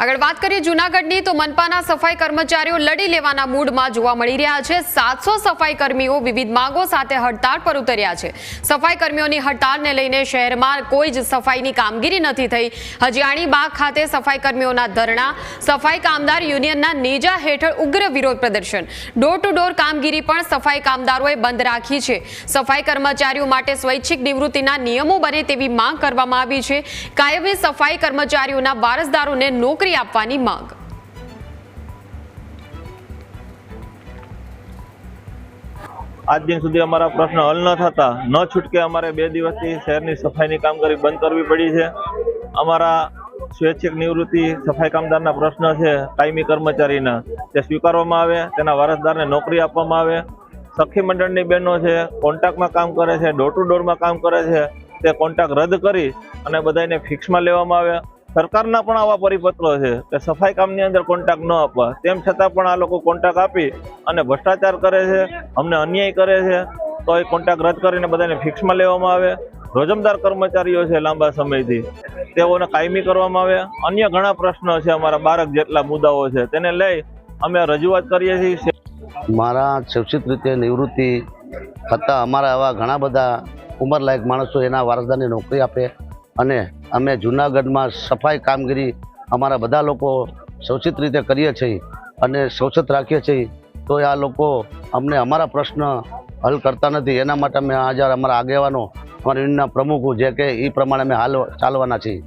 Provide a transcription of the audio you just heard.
આગળ વાત કરીએ જૂનાગઢની તો મનપાના સફાઈ કર્મચારીઓ લડી લેવાના મૂડમાં જોવા મળી રહ્યા છે। 700 સફાઈ કર્મીઓ વિવિધ માંગો સાથે હડતાળ પર ઉતર્યા છે। સફાઈ કર્મીઓની હડતાળને લઈને શહેરમાં કોઈ જ સફાઈની કામગીરી નથી થઈ। હજીયાણીબાગ ખાતે સફાઈ કર્મીઓના ધરણા, સફાઈ કામદાર યુનિયનના નેજા હેઠળ ઉગ્ર વિરોધ પ્રદર્શન, ડોર ટુ ડોર કામગીરી પણ સફાઈ કામદારોએ બંધ રાખી છે। સફાઈ કર્મચારીઓ માટે સ્વૈચ્છિક નિવૃત્તિના નિયમો બને તેવી માંગ કરવામાં આવી છે। કાયમી સફાઈ કર્મચારીઓના વારસદારોને નોકરી આપવાની માંગ। आज दिन सुधी अमारा प्रश्न हल न थता न छूटके अमारे 2 दिवसथी शहरनी सफाईनी कामगीरी बंद करवी पड़ी छे। अमारा स्वैच्छिक निवृत्ति सफाई कामदारना प्रश्न छे कायमी कर्मचारीना ते स्वीकारवामां आवे, तेना वारसदारने नौकरी आपवामां आवे। सखी मंडळनी बहनों छे कोन्ट्राक्टमां काम करे छे, डोर टू डोरमां काम करे छे, ते कोन्ट्राक्ट रद्द करी अने बधाने फिक्समां लेवामां आवे। सरकारना पण आवा परिपત્રો છે કે સફાઈ કામની અંદર કોન્ટ્રાક્ટ ન આપવા, તેમ છતાં પણ આ લોકો કોન્ટ્રાક્ટ આપી અને ભ્રષ્ટાચાર કરે છે, અમને અન્યાય કરે છે। તો એ કોન્ટ્રાક્ટ રદ કરીને બધાને ફિક્સમાં લેવામાં આવે। રોજમદાર કર્મચારીઓ છે લાંબા સમયથી, તેઓને કાયમી કરવામાં આવે। અન્ય ઘણા પ્રશ્નો છે, અમારા 12 જેટલા મુદ્દાઓ છે, તેને લઈ અમે રજૂઆત કરીએ છીએ। મારા સ્વૈચ્છિક રીતે નિવૃત્તિ થતાં અમારા આવા ઘણા બધા ઉંમરલાયક માણસો એના વારસદારને નોકરી આપે અને અમે જૂનાગઢમાં સફાઈ કામગીરી અમારા બધા લોકો સ્વૈચ્છિક રીતે કરીએ છીએ અને સ્વચ્છત રાખીએ છીએ। તો આ લોકો અમને અમારા પ્રશ્ન હલ કરતા નથી। એના માટે અમે આજે અમારા આગેવાનો, અમારા યુનિયનના પ્રમુખો જે કે એ પ્રમાણે અમે ચાલવાના છીએ।